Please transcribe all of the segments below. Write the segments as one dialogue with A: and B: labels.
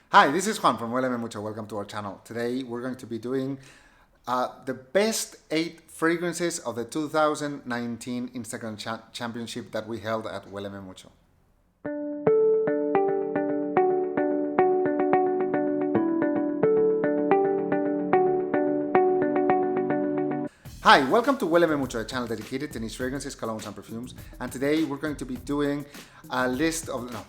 A: Hi, this is Juan from Huéleme Mucho. Welcome to our channel. Today we're going to be doing the best 8 fragrances of the 2019 Instagram Championship that we held at Huéleme Mucho. Hi, welcome to Huéleme Mucho, a channel dedicated to niche fragrances, colognes and perfumes. And today we're going to be doing a list of... No.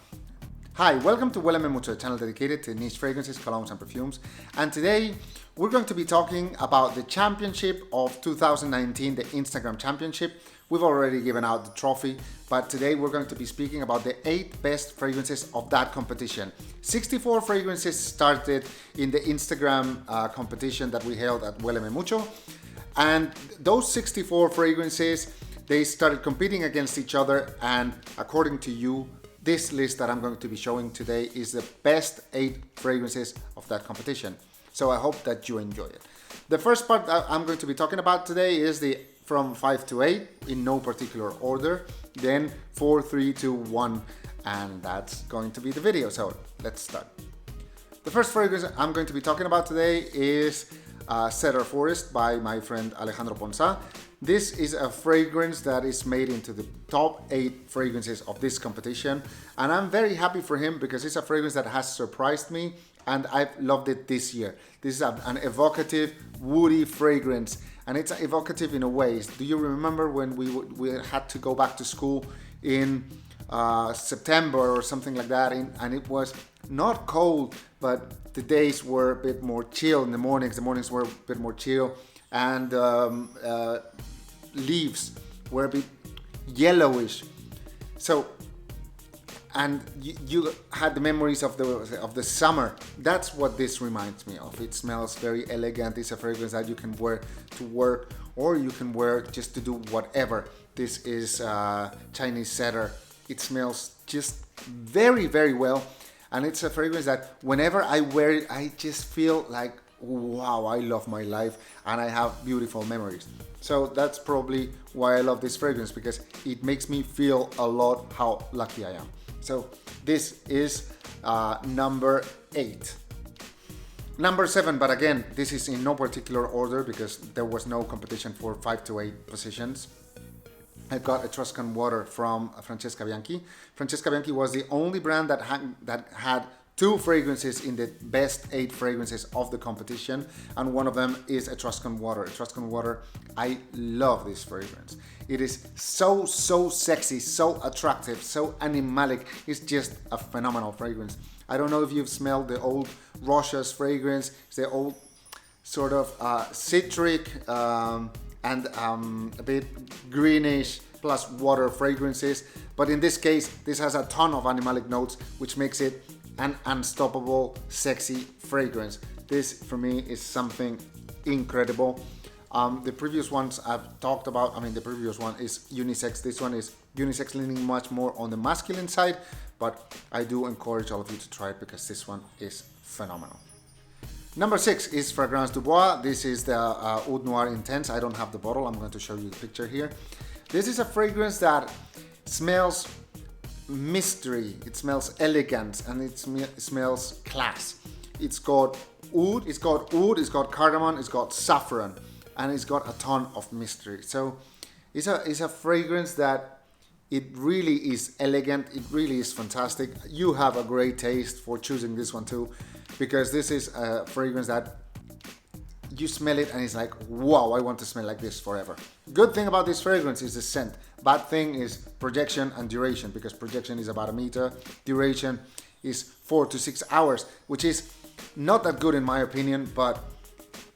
A: Hi, welcome to Huéleme Mucho, a channel dedicated to niche fragrances, colognes and perfumes. And today we're going to be talking about the championship of 2019, the Instagram Championship. We've already given out the trophy, but today we're going to be speaking about the 8 best fragrances of that competition. 64 fragrances started in the Instagram competition that we held at Huéleme Mucho. And those 64 fragrances, they started competing against each other, and according to you, this list that I'm going to be showing today is the best 8 fragrances of that competition. So I hope that you enjoy it. The first part that I'm going to be talking about today is the from 5 to 8 in no particular order, then 4, 3, 2, 1, and that's going to be the video. So let's start. The first fragrance I'm going to be talking about today is Cedar Forest by my friend Alejandro Ponsa. This is a fragrance that is made into the top 8 fragrances of this competition, and I'm very happy for him because it's a fragrance that has surprised me and I've loved it this year. This is an evocative, woody fragrance, and it's evocative in a way. Do you remember when we had to go back to school in September or something like that, and it was not cold, but the days were a bit more chill in the mornings. The mornings were a bit more chill, and leaves were a bit yellowish. So, and you had the memories of the summer. That's what this reminds me of. It smells very elegant. It's a fragrance that you can wear to work, or you can wear just to do whatever. This is Chinese cedar. It smells just very, very well. And it's a fragrance that whenever I wear it, I just feel like, wow, I love my life and I have beautiful memories. So that's probably why I love this fragrance, because it makes me feel a lot how lucky I am. So this is number 8. Number 7, but again, this is in no particular order because there was no competition for 5 to 8 positions. I got Etruscan Water from Francesca Bianchi. Francesca Bianchi was the only brand that had 2 fragrances in the best 8 fragrances of the competition, and one of them is Etruscan Water. Etruscan Water, I love this fragrance. It is so sexy, so attractive, so animalic. It's just a phenomenal fragrance. I don't know if you've smelled the old Roche's fragrance. It's the old sort of citric and a bit greenish plus water fragrances, but in this case this has a ton of animalic notes, which makes it an unstoppable sexy fragrance. This for me is something incredible. The previous ones I've talked about, the previous one is unisex. This one is unisex, leaning much more on the masculine side, but I do encourage all of you to try it because this one is phenomenal. Number 6 is Fragrance Dubois. This is the Oud Noir Intense. I don't have the bottle. I'm going to show you the picture here. This is a fragrance that smells mystery. It smells elegant, and it smells class. It's got oud, it's got cardamom, it's got saffron, and it's got a ton of mystery. So it's a fragrance that it really is elegant. It really is fantastic. You have a great taste for choosing this one too, because this is a fragrance that you smell it and it's like, wow, I want to smell like this forever. Good thing about this fragrance is the scent. Bad thing is projection and duration, because projection is about a meter, duration is 4 to 6 hours, which is not that good in my opinion, but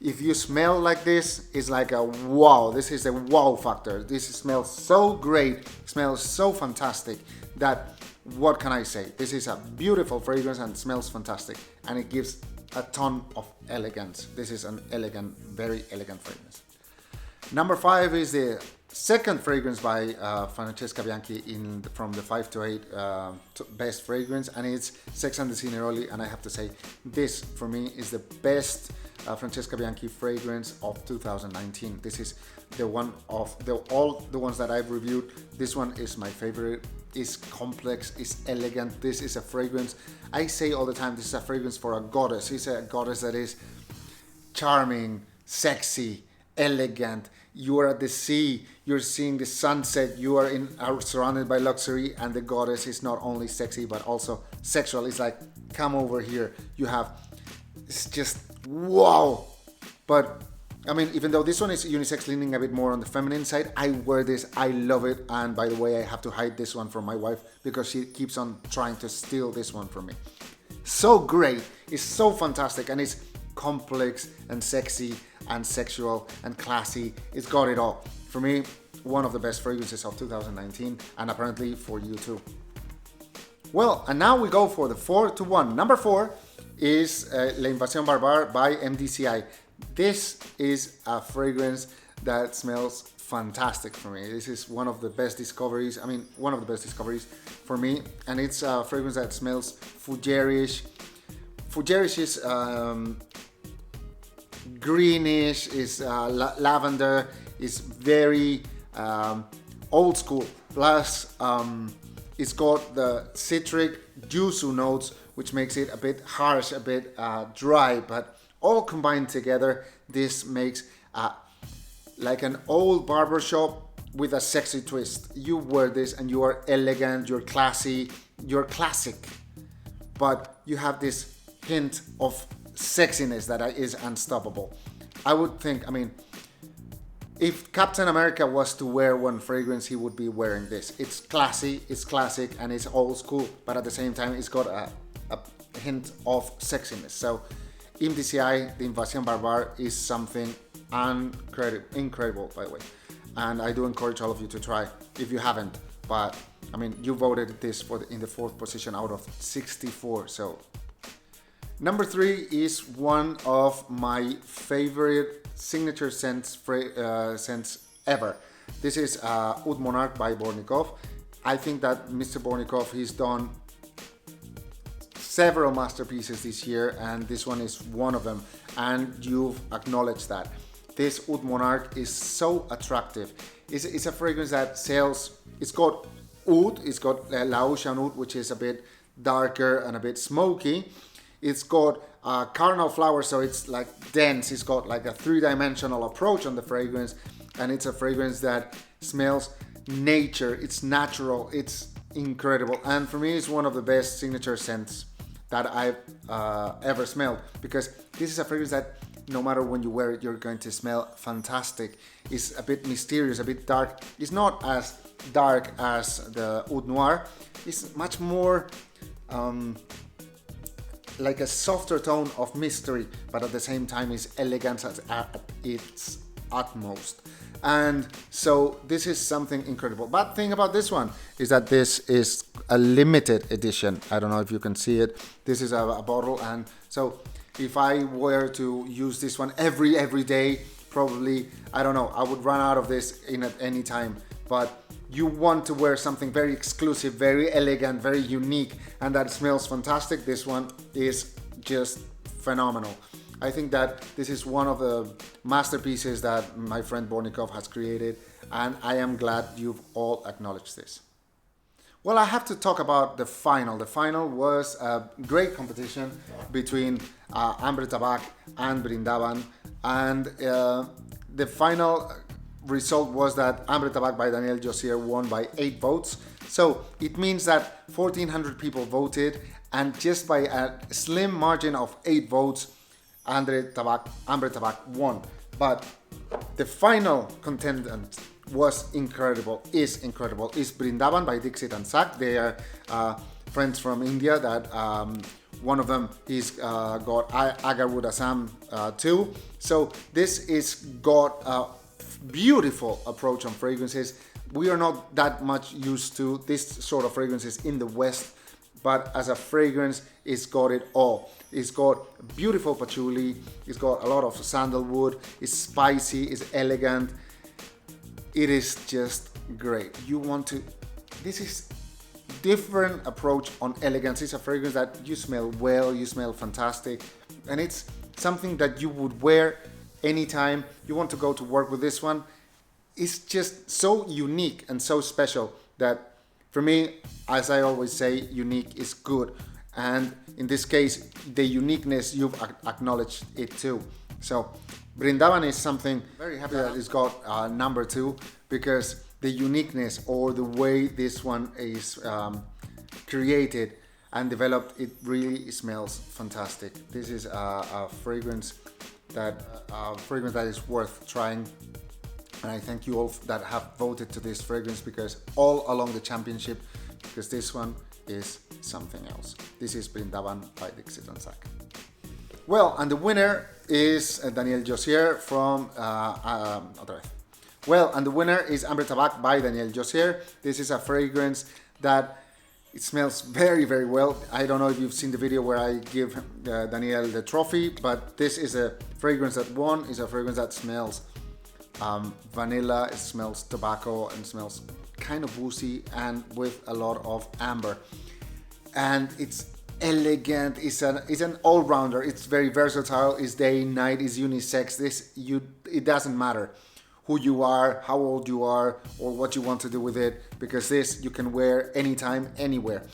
A: if you smell like this, it's like a wow. This is a wow factor. This smells so great, smells so fantastic that what can I say? This is a beautiful fragrance and smells fantastic, and it gives a ton of elegance. This is an elegant, very elegant fragrance. Number 5 is the second fragrance by Francesca Bianchi from the 5 to 8 best fragrance, and it's Sex and the Cineroli. And I have to say, this for me is the best Francesca Bianchi fragrance of 2019. This is the one of all the ones that I've reviewed. This one is my favorite is complex, is elegant. This is a fragrance, I say all the time, this is a fragrance for a goddess. It's a goddess that is charming, sexy, elegant. You are at the sea, you're seeing the sunset, you are surrounded by luxury, and the goddess is not only sexy but also sexual. It's like, come over here. It's just wow. But I mean, even though this one is unisex, leaning a bit more on the feminine side, I wear this, I love it. And by the way, I have to hide this one from my wife because she keeps on trying to steal this one from me. So great, it's so fantastic, and it's complex and sexy and sexual and classy. It's got it all. For me, one of the best fragrances of 2019, and apparently for you too. Well, and now we go for the 4-1. Number 4 is L'Invasion Barbare by M DCI. This is a fragrance that smells fantastic for me. This is one of the best discoveries. I mean, one of the best discoveries for me. And it's a fragrance that smells fougerish. Fougerish is greenish, is lavender, is very old school. Plus, it's got the citric yuzu notes, which makes it a bit harsh, a bit dry, but all combined together, this makes like an old barbershop with a sexy twist. You wear this and you are elegant, you're classy, you're classic, but you have this hint of sexiness that is unstoppable. I would think, I mean, if Captain America was to wear one fragrance, he would be wearing this. It's classy, it's classic, and it's old school, but at the same time, it's got a hint of sexiness. So M DCI, the Invasion Barbare, is something incredible, by the way. And I do encourage all of you to try if you haven't. But I mean, you voted this in the 4th position out of 64. So number 3 is one of my favorite signature scents ever. This is Oud Monarch by Zbornak Off. I think that Mr. Zbornak Off, he's done several masterpieces this year, and this one is one of them, and you've acknowledged that. This Oud Monarch is so attractive. It's a fragrance that sells, it's got oud, it's got Laotian oud, which is a bit darker and a bit smoky. It's got cardinal flowers, so it's like dense. It's got like a 3-dimensional approach on the fragrance, and it's a fragrance that smells nature. It's natural. It's incredible, and for me, it's one of the best signature scents that I've ever smelled, because this is a fragrance that no matter when you wear it, you're going to smell fantastic. It's a bit mysterious, a bit dark. It's not as dark as the Oud Noir. It's much more like a softer tone of mystery, but at the same time is elegance at its utmost. And so this is something incredible. But thing about this one is that this is a limited edition. I don't know if you can see it. This is a bottle, and so if I were to use this one every day, probably, I don't know, I would run out of this at any time. But you want to wear something very exclusive, very elegant, very unique, and that smells fantastic. This one is just phenomenal. I think that this is one of the masterpieces that my friend Zbornak Off has created, and I am glad you've all acknowledged this. Well, I have to talk about the final. The final was a great competition between Ambre Tabac and Brindavan, and the final result was that Ambre Tabac by Daniel Josier won by 8 votes. So it means that 1,400 people voted, and just by a slim margin of 8 votes, Ambre Tabac won. But the final contestant was incredible, is Brindavan by Dixit and Sak. They are friends from India that one of them he's got Agarwood Assam too. So this is got a beautiful approach on fragrances. We are not that much used to this sort of fragrances in the West, but as a fragrance, it's got it all. It's got beautiful patchouli, it's got a lot of sandalwood, it's spicy, it's elegant. It is just great. This is different approach on elegance. It's a fragrance that you smell well, you smell fantastic, and it's something that you would wear anytime you want to go to work with this one. It's just so unique and so special that For me, as I always say, unique is good. And in this case, the uniqueness, you've acknowledged it too. So Brindavan is something very happy that it's got number 2, because the uniqueness or the way this one is created and developed, it really smells fantastic. This is a fragrance that is worth trying. And I thank you all that have voted to this fragrance, because all along the championship, because this one is something else. This is Brindavan by Dixit and Sack. Well, and the winner is Daniel Josier from otra vez. Well, and the winner is Amber Tabac by Daniel Josier. This is a fragrance that it smells very, very well. I don't know if you've seen the video where I give Daniel the trophy, but this is a fragrance that won. It's a fragrance that smells vanilla, it smells tobacco, and smells kind of woozy and with a lot of amber. And it's elegant, it's an all-rounder, it's very versatile, it's day, night, it's unisex. It doesn't matter who you are, how old you are, or what you want to do with it, because this you can wear anytime, anywhere.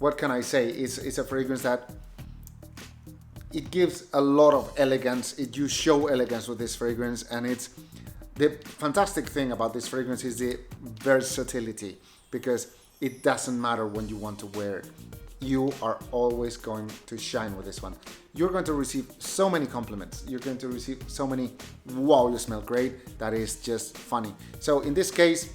A: What can I say? It's a fragrance that it gives a lot of elegance. You show elegance with this fragrance, and it's the fantastic thing about this fragrance is the versatility, because it doesn't matter when you want to wear it. You are always going to shine with this one. You're going to receive so many compliments. You're going to receive so many, wow, you smell great. That is just funny. So in this case,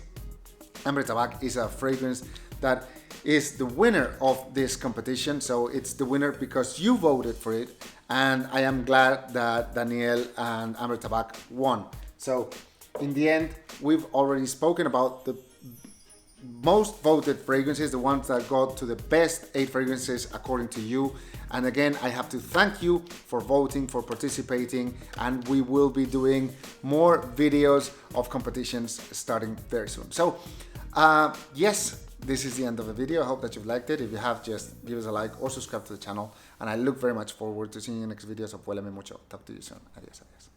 A: Amber Tabac is a fragrance that is the winner of this competition. So it's the winner because you voted for it. And I am glad that Daniel and Amber Tabac won. So in the end, we've already spoken about the most voted fragrances, the ones that got to the best 8 fragrances according to you. And again, I have to thank you for voting, for participating, and we will be doing more videos of competitions starting very soon. So yes, this is the end of the video. I hope that you've liked it. If you have, just give us a like or subscribe to the channel, and I look very much forward to seeing you in next videos of Huéleme Mucho. Talk to you soon. Adios, adios.